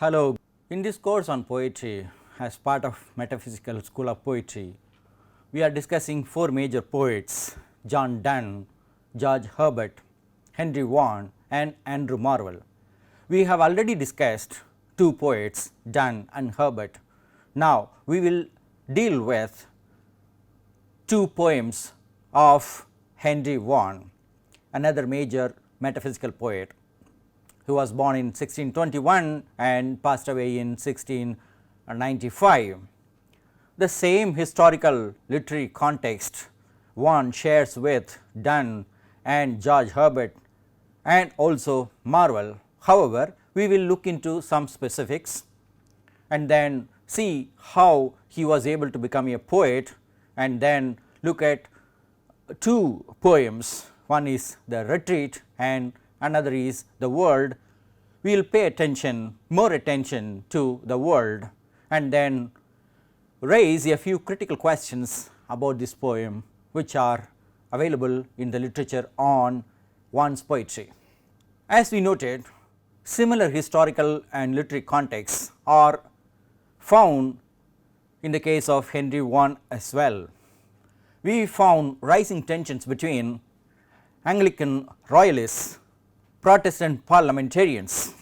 Hello. In this course on poetry, as part of Metaphysical School of Poetry, we are discussing four major poets: John Donne, George Herbert, Henry Vaughan and Andrew Marvell. We have already discussed two poets, Donne and Herbert. Now, we will deal with two poems of Henry Vaughan, another major metaphysical poet, who was born in 1621 and passed away in 1695. The same historical literary context Vaughan shares with Donne and George Herbert and also Marvell. However, we will look into some specifics and then see how he was able to become a poet, and then look at two poems. One is The Retreat and another is The World. We will pay more attention to The World, and then raise a few critical questions about this poem which are available in the literature on Vaughan's poetry. As we noted, similar historical and literary contexts are found in the case of Henry Vaughan as well. We found rising tensions between Anglican royalists, Protestant parliamentarians.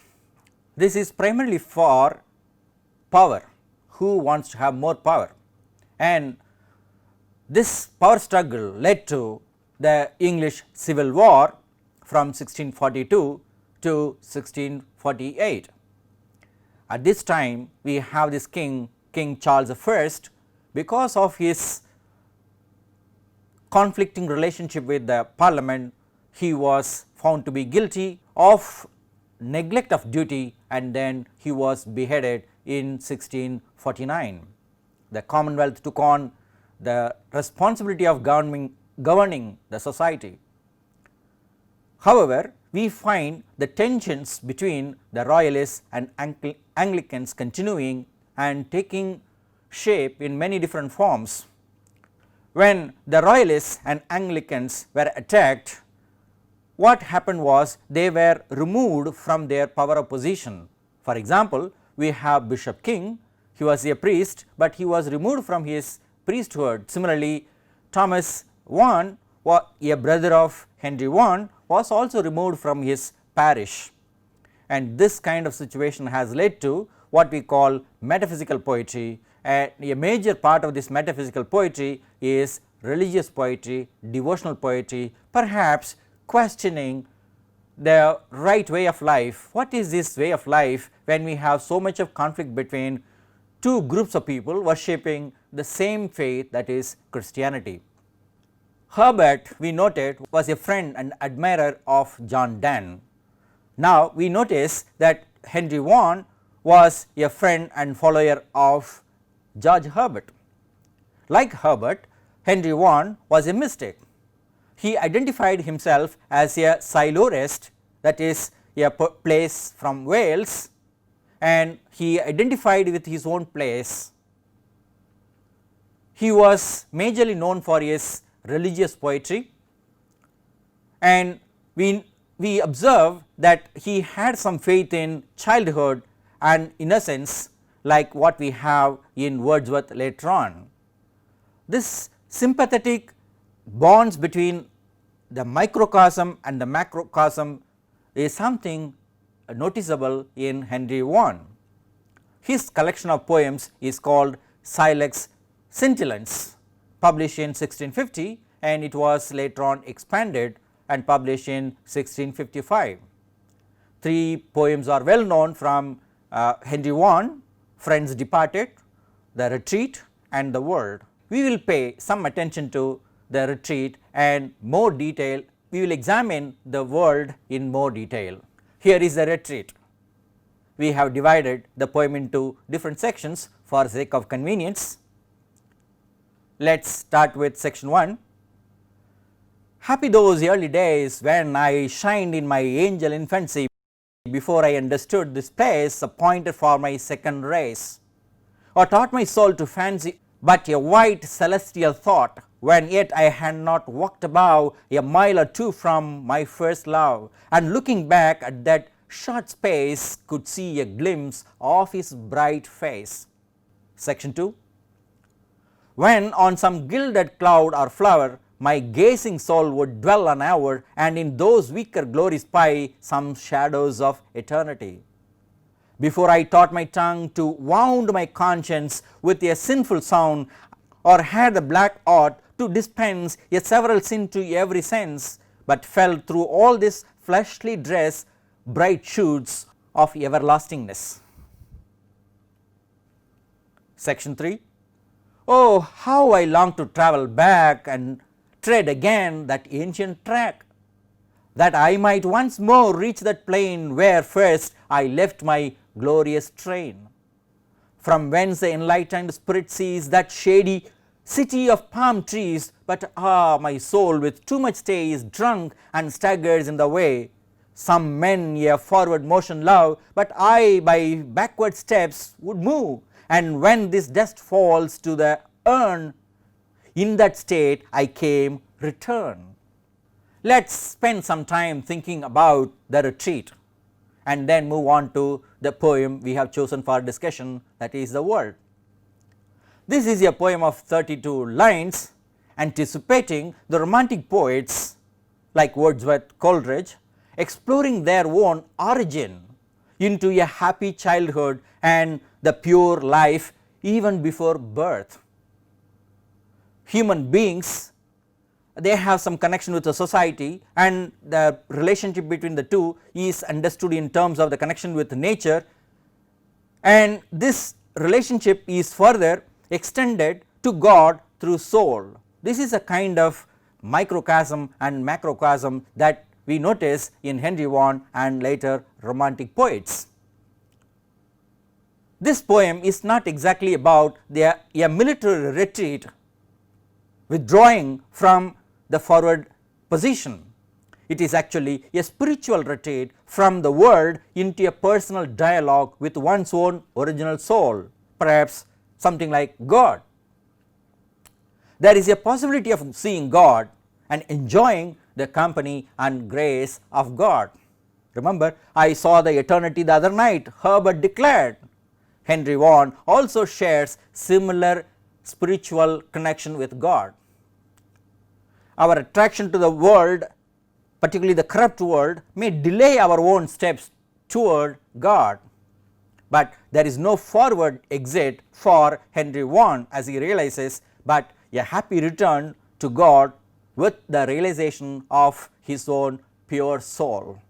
This is primarily for power, who wants to have more power, and this power struggle led to the English Civil War from 1642 to 1648. At this time, we have this King Charles I. Because of his conflicting relationship with the parliament, he was found to be guilty of neglect of duty, and then he was beheaded in 1649. The Commonwealth took on the responsibility of governing the society. However, we find the tensions between the royalists and Anglicans continuing and taking shape in many different forms. When the royalists and Anglicans were attacked, what happened was they were removed from their power of position. For example, we have Bishop King. He was a priest, but he was removed from his priesthood. Similarly, Thomas Vaughan, a brother of Henry Vaughan, was also removed from his parish, and this kind of situation has led to what we call metaphysical poetry, and a major part of this metaphysical poetry is religious poetry, devotional poetry, perhaps questioning the right way of life. What is this way of life when we have so much of conflict between two groups of people worshipping the same faith, that is Christianity? Herbert, we noted, was a friend and admirer of John Donne. Now, we notice that Henry Vaughan was a friend and follower of George Herbert. Like Herbert, Henry Vaughan was a mystic. He identified himself as a Silurist, that is a place from Wales, and he identified with his own place. He was majorly known for his religious poetry, and we observe that he had some faith in childhood and innocence, like what we have in Wordsworth later on. This sympathetic bonds between the microcosm and the macrocosm is something noticeable in Henry Vaughan. His collection of poems is called Silex Scintillans, published in 1650, and it was later on expanded and published in 1655. Three poems are well known from Henry Vaughan: Friends Departed, The Retreat and The World. We will pay some attention to The Retreat and more detail. We will examine The World in more detail. Here is The Retreat. We have divided the poem into different sections for sake of convenience. Let us start with section 1. Happy those early days when I shined in my angel infancy, before I understood this place appointed for my second race, or taught my soul to fancy but a white celestial thought, when yet I had not walked above a mile or two from my first love, and looking back at that short space could see a glimpse of his bright face. Section 2. When on some gilded cloud or flower, my gazing soul would dwell an hour, and in those weaker glories spy some shadows of eternity. Before I taught my tongue to wound my conscience with a sinful sound, or had the black art to dispense a several sin to every sense, but fell through all this fleshly dress bright shoots of everlastingness. Section 3. Oh, how I long to travel back and tread again that ancient track, that I might once more reach that plain where first I left my glorious train, from whence the enlightened spirit sees that shady city of palm trees. But my soul with too much stay is drunk and staggers in the way. Some men a forward motion love, but I by backward steps would move, and when this dust falls to the urn, in that state I came return. Let us spend some time thinking about the retreat and then move on to the poem we have chosen for discussion, that is the world. This is a poem of 32 lines anticipating the romantic poets like Wordsworth, Coleridge, exploring their own origin into a happy childhood and the pure life even before birth. Human beings, they have some connection with the society, and the relationship between the two is understood in terms of the connection with nature, and this relationship is further extended to God through soul. This is a kind of microcosm and macrocosm that we notice in Henry Vaughan and later romantic poets. This poem is not exactly about a military retreat, withdrawing from the forward position. It is actually a spiritual retreat from the world into a personal dialogue with one's own original soul, perhaps something like God. There is a possibility of seeing God and enjoying the company and grace of God. Remember, I saw the eternity the other night, Herbert declared. Henry Vaughan also shares similar spiritual connection with God. Our attraction to the world, particularly the corrupt world, may delay our own steps toward God, but there is no forward exit for Henry Vaughan, as he realizes, but a happy return to God with the realization of his own pure soul.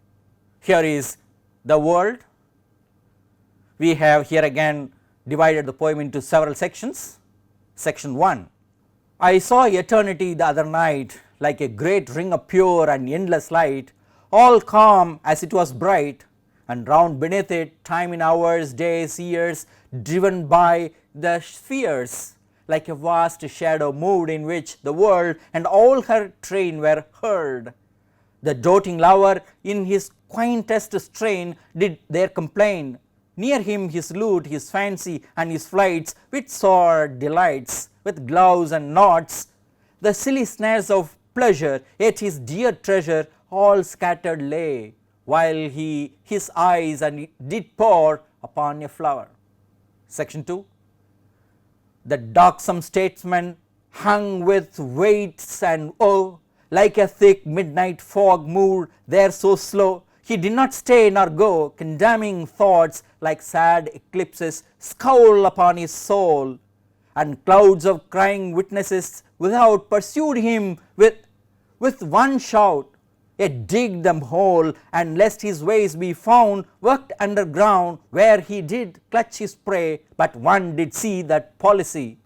Here is the world. We have here again divided the poem into several sections. Section 1. I saw eternity the other night like a great ring of pure and endless light, all calm as it was bright, and round beneath it time in hours, days, years, driven by the spheres, like a vast shadow moved in which the world and all her train were heard. The doting lover in his quaintest strain did there complain, near him his lute, his fancy, and his flights with sore delights, with gloves and knots, the silly snares of pleasure, yet his dear treasure all scattered lay, while he his eyes and did pour upon a flower. Section 2. The darksome statesman hung with weights and woe, like a thick midnight fog moved there so slow, he did not stay nor go, condemning thoughts like sad eclipses scowl upon his soul, and clouds of crying witnesses without pursued him with one shout, yet dig them whole, and lest his ways be found worked underground, where he did clutch his prey, but one did see that policy.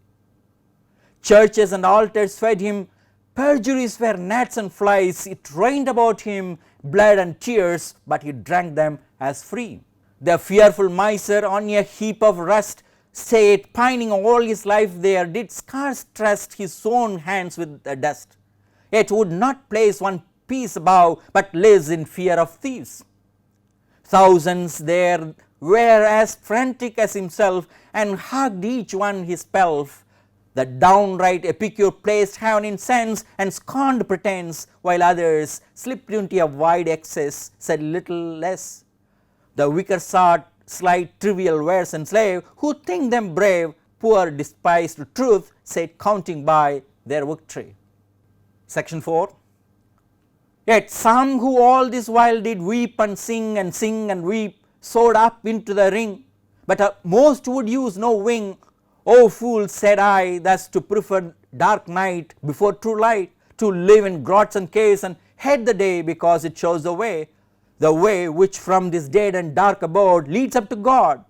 Churches and altars fed him, perjuries were gnats and flies, it rained about him blood and tears, but he drank them as free. The fearful miser on a heap of rust sate, pining all his life there, did scarce trust his own hands with the dust, yet would not place one piece above, but lives in fear of thieves. Thousands there were as frantic as himself, and hugged each one his pelf. The downright epicure placed heaven in sense, and scorned pretense, while others slipped into a wide excess, said little less. The wicker sort, slight, trivial words enslave, who think them brave, poor despised truth, said counting by their victory. Section 4. Yet some who all this while did weep and sing and weep, soared up into the ring, but most would use no wing. O fools, said I, thus to prefer dark night before true light, to live in grots and caves and hate the day because it shows the way which from this dead and dark abode leads up to God,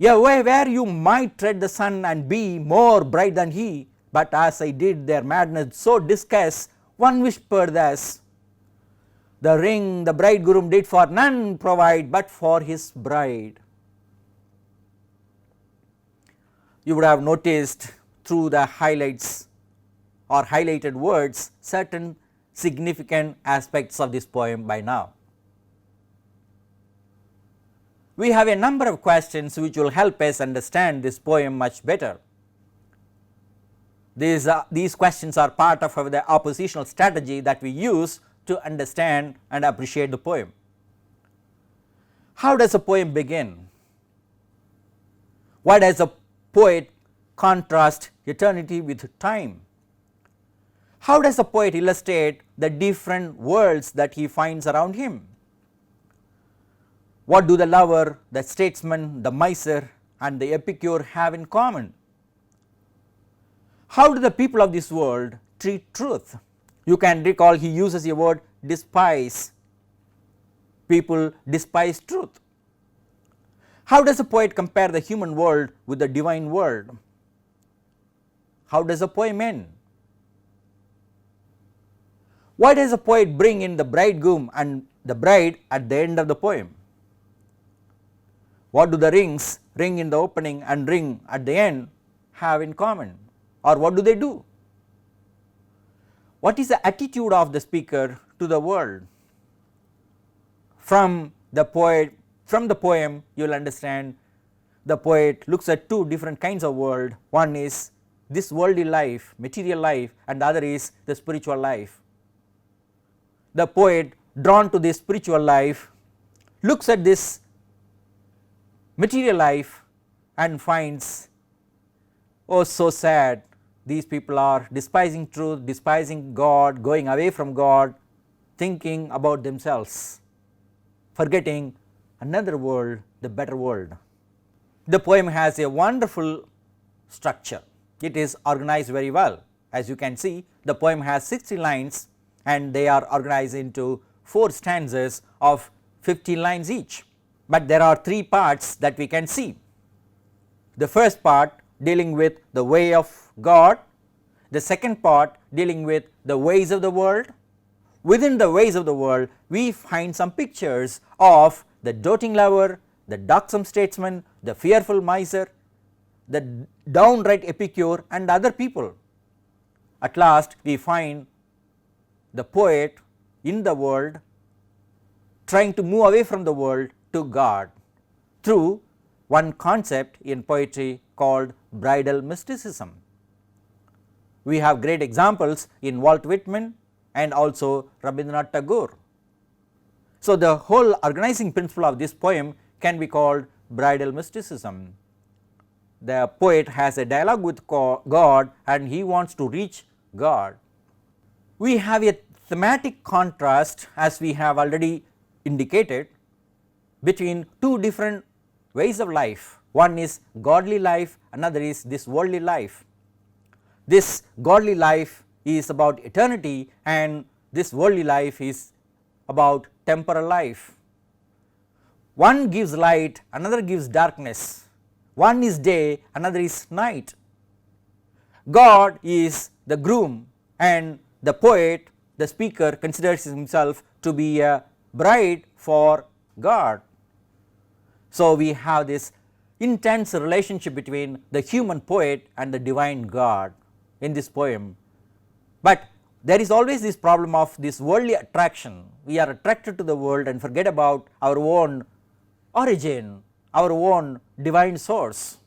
a way where you might tread the sun and be more bright than he. But as I did their madness so discuss, one whispered thus, the ring the bridegroom did for none provide but for his bride. You would have noticed through the highlights or highlighted words certain significant aspects of this poem by now. We have a number of questions which will help us understand this poem much better. These questions are part of the oppositional strategy that we use to understand and appreciate the poem. How does a poem begin? Why does a poet contrast eternity with time? How does a poet illustrate the different worlds that he finds around him? What do the lover, the statesman, the miser and the epicure have in common? How do the people of this world treat truth? You can recall he uses a word despise. People despise truth. How does a poet compare the human world with the divine world? How does a poem end? Why does a poet bring in the bridegroom and the bride at the end of the poem? What do the rings, ring in the opening and ring at the end, have in common, or what do they do? What is the attitude of the speaker to the world? From the poem you will understand the poet looks at two different kinds of world. One is this worldly life, material life, and the other is the spiritual life. The poet, drawn to this spiritual life, looks at this material life and finds, oh so sad, these people are despising truth, despising God, going away from God, thinking about themselves, forgetting another world, the better world. The poem has a wonderful structure. It is organized very well. As you can see, the poem has 60 lines and they are organized into 4 stanzas of 50 lines each. But there are 3 parts that we can see. The first part dealing with the way of God, the second part dealing with the ways of the world. Within the ways of the world, we find some pictures of the doting lover, the darksome statesman, the fearful miser, the downright epicure and other people. At last we find the poet in the world trying to move away from the world to God through one concept in poetry called bridal mysticism. We have great examples in Walt Whitman and also Rabindranath Tagore. So, the whole organizing principle of this poem can be called bridal mysticism. The poet has a dialogue with God and he wants to reach God. We have a thematic contrast, as we have already indicated, between 2 different ways of life. One is godly life, another is this worldly life. This godly life is about eternity and this worldly life is about temporal life. One gives light, another gives darkness. One is day, another is night. God is the groom and the poet, the speaker, considers himself to be a bride for God. So, we have this intense relationship between the human poet and the divine God in this poem. But there is always this problem of this worldly attraction. We are attracted to the world and forget about our own origin, our own divine source.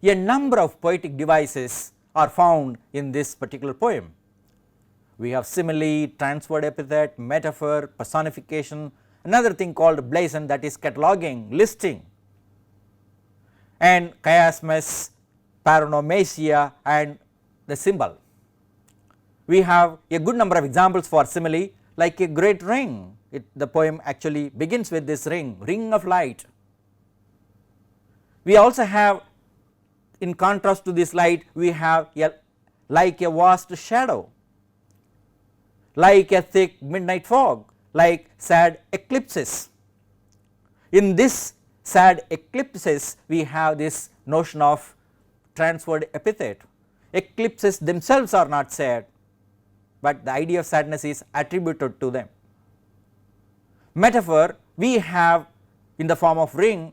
A number of poetic devices are found in this particular poem. We have simile, transword epithet, metaphor, personification another thing called blazon, that is cataloging, listing, and chiasmus, paronomasia, and the symbol. We have a good number of examples for simile, like a great ring. The poem actually begins with this ring, ring of light. We also have, in contrast to this light, we have like a vast shadow, like a thick midnight fog, like sad eclipses. In this sad eclipses, we have this notion of transferred epithet. Eclipses themselves are not sad, but the idea of sadness is attributed to them. Metaphor, we have in the form of ring,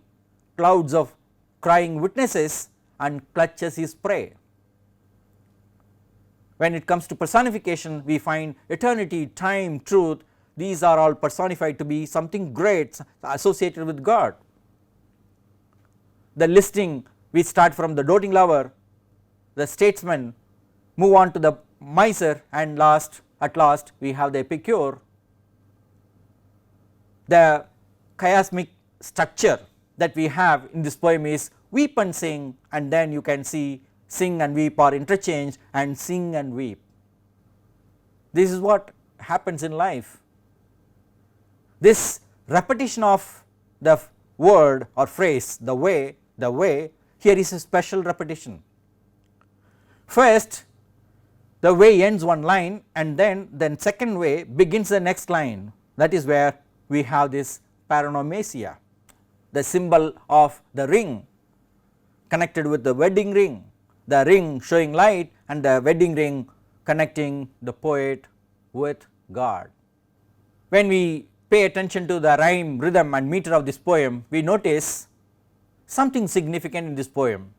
clouds of crying witnesses, and clutches his prey. When it comes to personification, we find eternity, time, truth, these are all personified to be something great associated with God. The listing, we start from the doting lover, the statesman, move on to the miser, and at last we have the epicure. The chiasmic structure that we have in this poem is weep and sing, and then you can see sing and weep are interchanged, and sing and weep. This is what happens in life. This repetition of the word or phrase, the way, here is a special repetition. First, the way ends one line, and then second way begins the next line. That is where we have this paronomasia, the symbol of the ring connected with the wedding ring, the ring showing light, and the wedding ring connecting the poet with God. When we pay attention to the rhyme, rhythm, and meter of this poem, we notice something significant in this poem.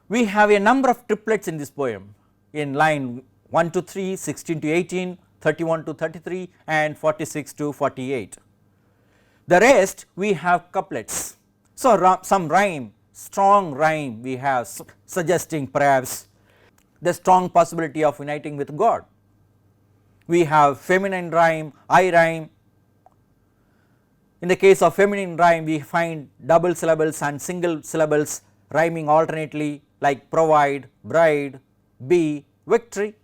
We have a number of triplets in this poem, in line 1 to 3, 16 to 18, 31 to 33, and 46 to 48. The rest we have couplets. So, some rhyme, strong rhyme we have, suggesting perhaps the strong possibility of uniting with God. We have feminine rhyme, I rhyme. In the case of feminine rhyme, we find double syllables and single syllables rhyming alternately, like provide, bride, be, victory.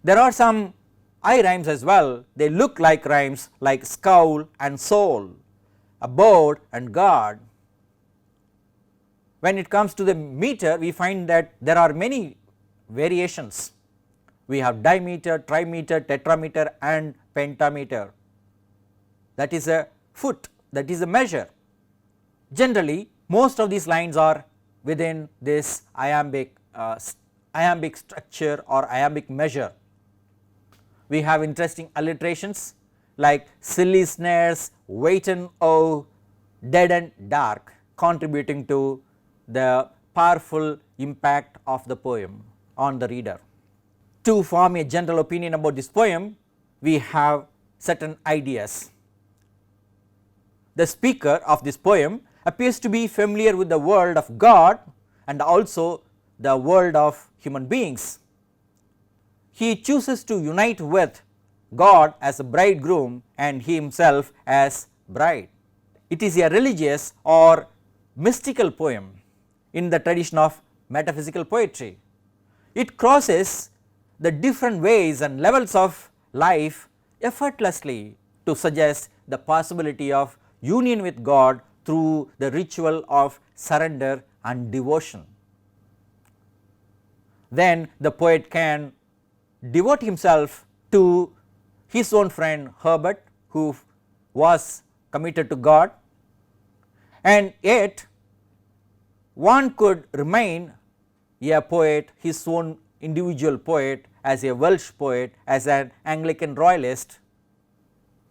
There are some I rhymes as well. They look like rhymes, like scowl and soul, abode and God. When it comes to the meter, we find that there are many variations. We have dimeter, trimeter, tetrameter, and pentameter. That is a foot, that is a measure. Generally, most of these lines are within this iambic structure or iambic measure. We have interesting alliterations like silly snares, wait and oh, dead and dark, contributing to the powerful impact of the poem on the reader. To form a general opinion about this poem, we have certain ideas. The speaker of this poem appears to be familiar with the world of God and also the world of human beings. He chooses to unite with God as a bridegroom and he himself as bride. It is a religious or mystical poem in the tradition of metaphysical poetry. It crosses the different ways and levels of life effortlessly to suggest the possibility of union with God through the ritual of surrender and devotion. Then the poet can devote himself to his own friend Herbert, who was committed to God, and yet one could remain a poet, his own individual poet, as a Welsh poet, as an Anglican royalist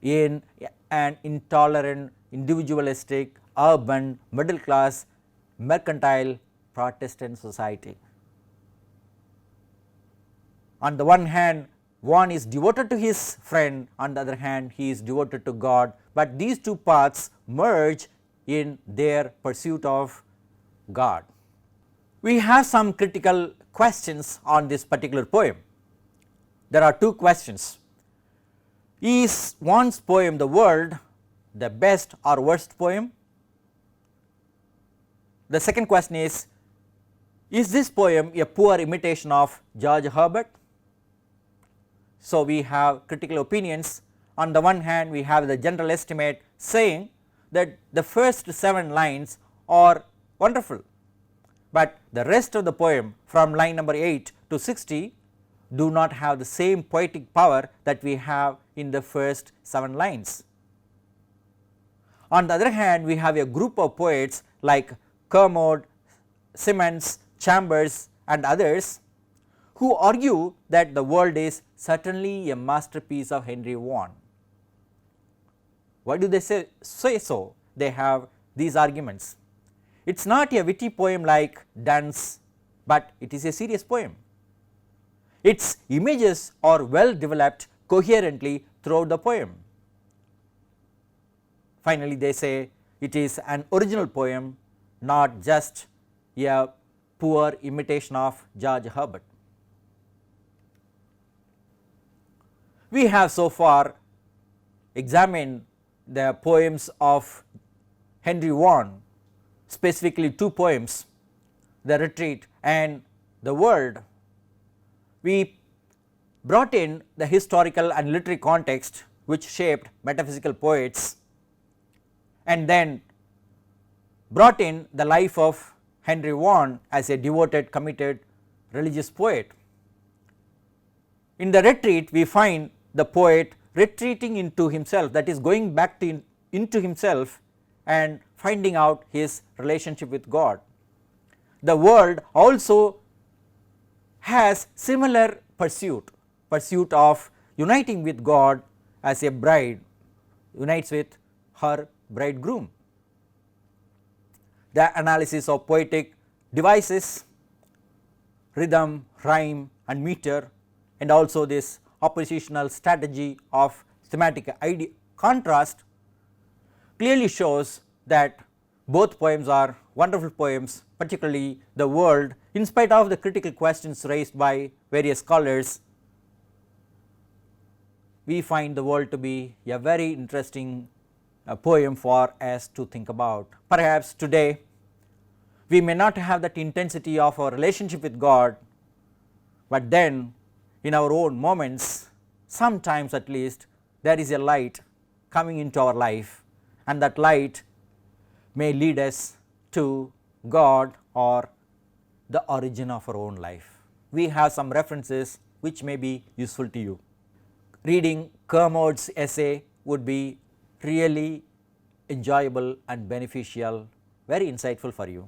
in an intolerant, individualistic, urban, middle class, mercantile Protestant society. On the one hand, one is devoted to his friend, on the other hand he is devoted to God, but these two paths merge in their pursuit of God. We have some critical questions on this particular poem. There are two questions. Is Vaughan's poem The World the best or worst poem? The second question is this poem a poor imitation of George Herbert? So, we have critical opinions. On the one hand, we have the general estimate saying that the first 7 lines are wonderful, but the rest of the poem from line number 8 to 60 do not have the same poetic power that we have in the first 7 lines. On the other hand, we have a group of poets like Kermode, Symonds, Chambers and others who argue that The World is certainly a masterpiece of Henry Vaughan. Why do they say so? They have these arguments. It is not a witty poem like Donne's, but it is a serious poem. Its images are well developed coherently throughout the poem. Finally, they say it is an original poem, not just a poor imitation of George Herbert. We have so far examined the poems of Henry Vaughan, specifically 2 poems, The Retreat and The World. We brought in the historical and literary context which shaped metaphysical poets, and then brought in the life of Henry Vaughan as a devoted, committed religious poet. In The Retreat, we find the poet retreating into himself, that is going back into himself and finding out his relationship with God. The World also has similar pursuit of uniting with God as a bride unites with her bridegroom. The analysis of poetic devices, rhythm, rhyme and meter, and also this oppositional strategy of thematic contrast clearly shows that both poems are wonderful poems, particularly The World. In spite of the critical questions raised by various scholars, we find The World to be a very interesting poem for us to think about. Perhaps today we may not have that intensity of our relationship with God, but then in our own moments, sometimes at least, there is a light coming into our life, and that light may lead us to God or the origin of our own life. We have some references which may be useful to you. Reading Kermode's essay would be really enjoyable and beneficial, very insightful for you.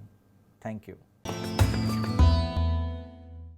Thank you.